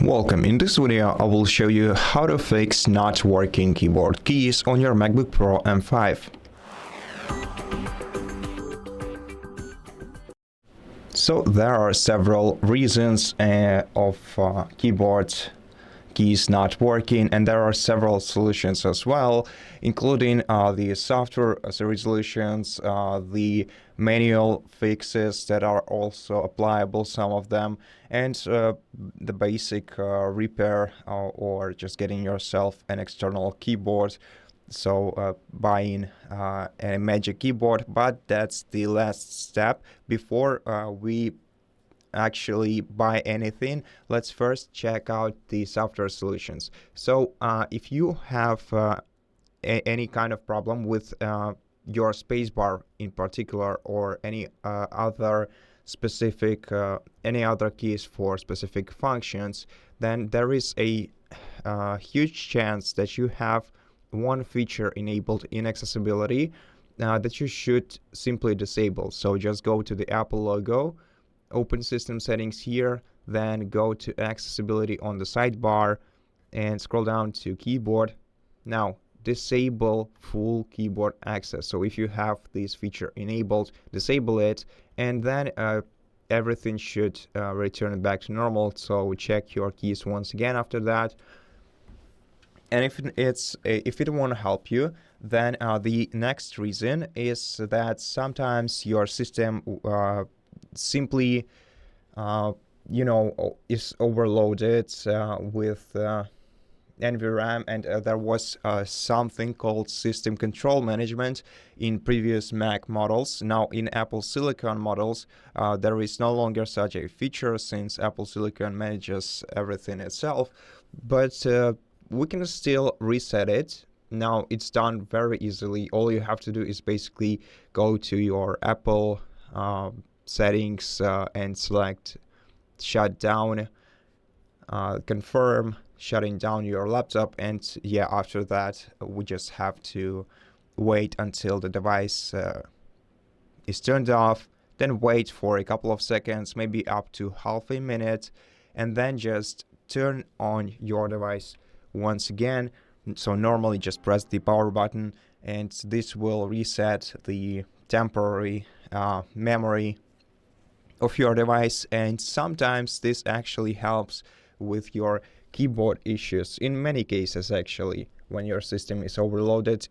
Welcome. In this video, I will show you how to fix not working keyboard keys on your MacBook Pro M5. So there are several reasons of keyboard keys not working, and there are several solutions as well, including the software resolutions, the manual fixes that are also applicable, some of them, and the basic repair or just getting yourself an external keyboard. So buying a magic keyboard, but that's the last step. Before we actually buy anything, let's first check out the software solutions. So if you have any kind of problem with your spacebar in particular, or any other specific any other keys for specific functions, then there is a huge chance that you have one feature enabled in accessibility that you should simply disable. So just go to the Apple logo, open system settings here, then go to accessibility on the sidebar and scroll down to keyboard. Now disable full keyboard access. So if you have this feature enabled, disable it, and then everything should return back to normal. So check your keys once again after that. And if it won't help you, then the next reason is that sometimes your system simply is overloaded with NVRAM, and there was something called system control management in previous Mac models. Now in Apple Silicon models, there is no longer such a feature, since Apple Silicon manages everything itself, but we can still reset it. Now it's done very easily. All you have to do is basically go to your Apple settings and select shutdown, confirm shutting down your laptop, and yeah, after that we just have to wait until the device is turned off, then wait for a couple of seconds, maybe up to half a minute, and then just turn on your device once again. So normally just press the power button, and this will reset the temporary memory of your device. And sometimes this actually helps with your keyboard issues. In many cases, actually, when your system is overloaded,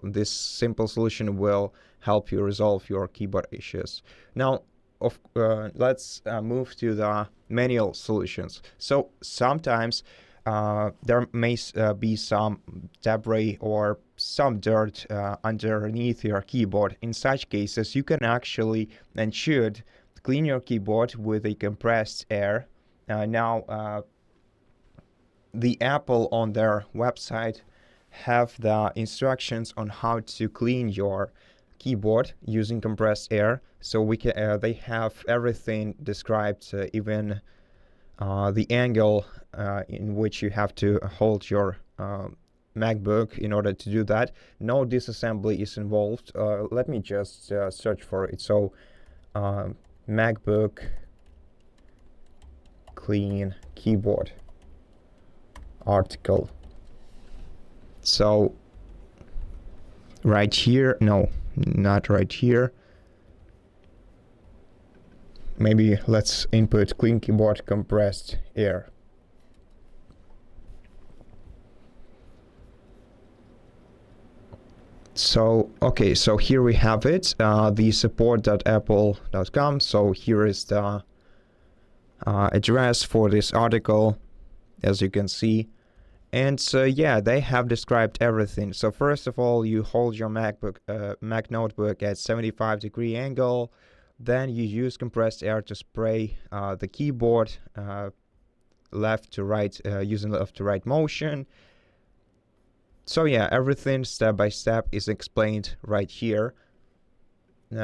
this simple solution will help you resolve your keyboard issues. Now let's move to the manual solutions. So sometimes there may be some debris or some dirt underneath your keyboard. In such cases, you can actually and should clean your keyboard with a compressed air. Now the Apple on their website have the instructions on how to clean your keyboard using compressed air. So they have everything described, even the angle in which you have to hold your MacBook in order to do that. No disassembly is involved. Let me just search for it. So MacBook clean keyboard article. So right here, no, not right here. Maybe let's input clean keyboard compressed air. So okay, so here we have it, the support.apple.com. So here is the address for this article, as you can see. And so yeah, they have described everything. So first of all, you hold your Mac notebook at 75-degree angle. Then you use compressed air to spray the keyboard left to right, using left to right motion. So yeah, everything step by step is explained right here.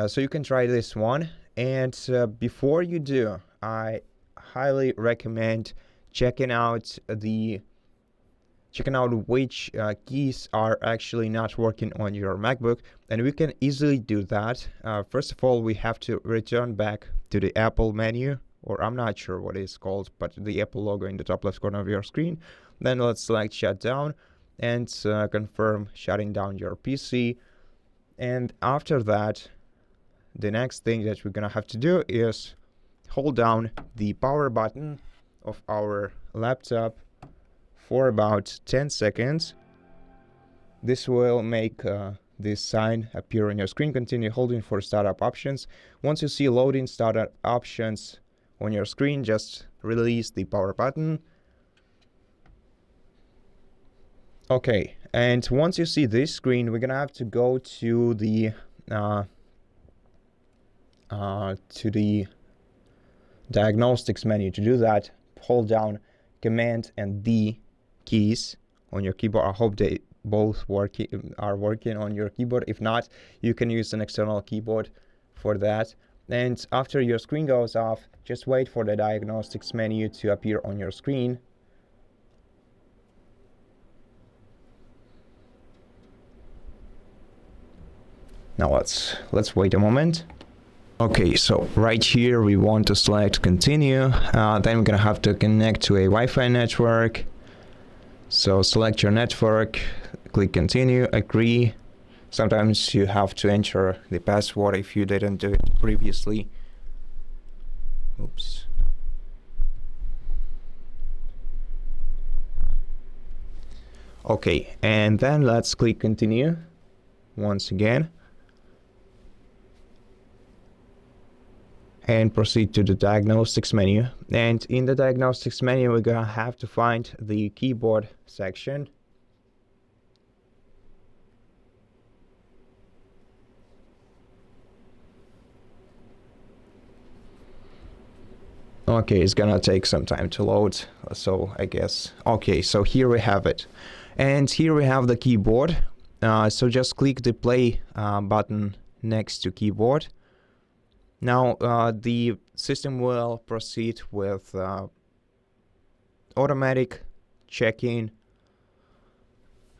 So you can try this one. And before you do, I highly recommend checking out which keys are actually not working on your MacBook, and we can easily do that. First of all, we have to return back to the Apple menu or I'm not sure what it's called, but the Apple logo in the top left corner of your screen. Then let's select shutdown and confirm shutting down your PC. And after that, the next thing that we're gonna have to do is hold down the power button of our laptop for about 10 seconds. This will make this sign appear on your screen. Continue holding for startup options. Once you see loading startup options on your screen, just release the power button. Okay, and once you see this screen, we're gonna have to go to the diagnostics menu. To do that, hold down Command and D keys on your keyboard. I hope they both are working on your keyboard. If not, you can use an external keyboard for that. And after your screen goes off, just wait for the diagnostics menu to appear on your screen. Now let's wait a moment. Okay, so right here we want to select continue. Then we're gonna have to connect to a Wi-Fi network. So select your network, click continue, agree. Sometimes you have to enter the password if you didn't do it previously. Oops. Okay, and then let's click continue once again. And proceed to the diagnostics menu. And in the diagnostics menu, we're gonna have to find the keyboard section. Okay, it's gonna take some time to load, so I guess. Okay, so here we have it. And here we have the keyboard. So just click the play button next to keyboard. Now the system will proceed with automatic checking.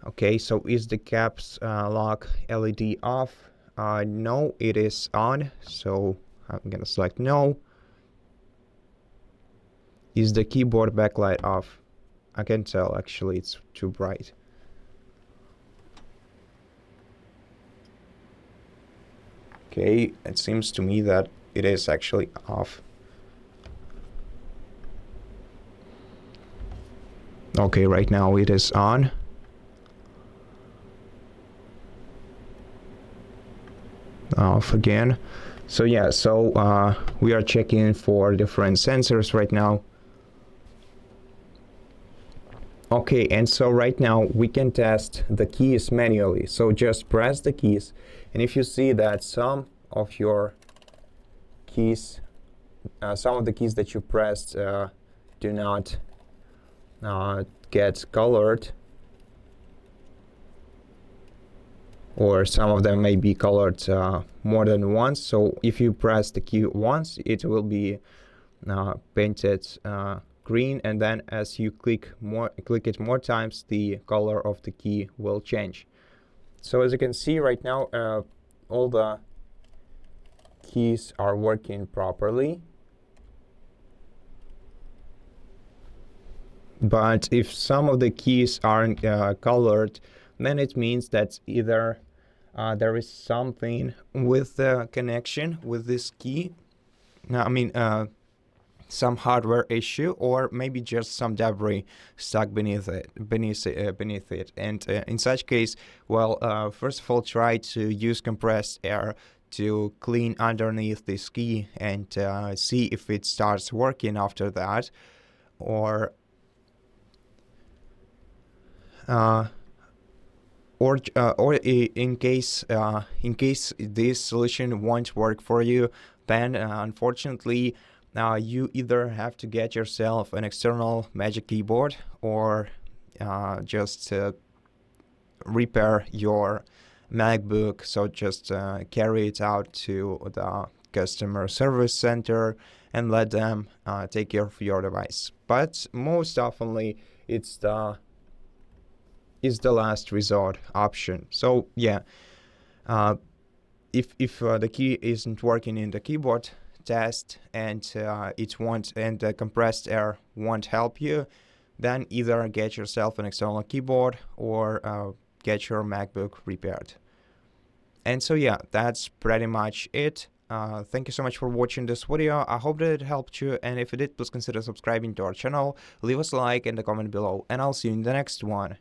Okay, so is the caps lock LED off? No, it is on, so I'm gonna select no. Is the keyboard backlight off? I can tell, actually it's too bright. Okay, it seems to me that it is actually off. Okay, right now it is on. Off again. So yeah, so we are checking for different sensors right now. Okay, and so right now we can test the keys manually. So just press the keys, and if you see that some of your keys, some of the keys that you pressed do not get colored, or some of them may be colored more than once. So if you press the key once, it will be painted green, and then as you click it more times, the color of the key will change. So as you can see right now, all the keys are working properly. But if some of the keys aren't colored, then it means that either there is something with the connection with this key. Some hardware issue, or maybe just some debris stuck beneath it. And in such case, well, first of all, try to use compressed air to clean underneath this key and see if it starts working after that, or in case this solution won't work for you, then unfortunately you either have to get yourself an external Magic Keyboard, or just repair your MacBook. So just carry it out to the customer service center and let them take care of your device. But most oftenly, it's the last resort option. So yeah, if the key isn't working in the keyboard, test and the compressed air won't help you, then either get yourself an external keyboard or get your MacBook repaired. And so yeah, that's pretty much it. Thank you so much for watching this video. I hope that it helped you, and if it did, please consider subscribing to our channel, leave us a like and a comment below, and I'll see you in the next one.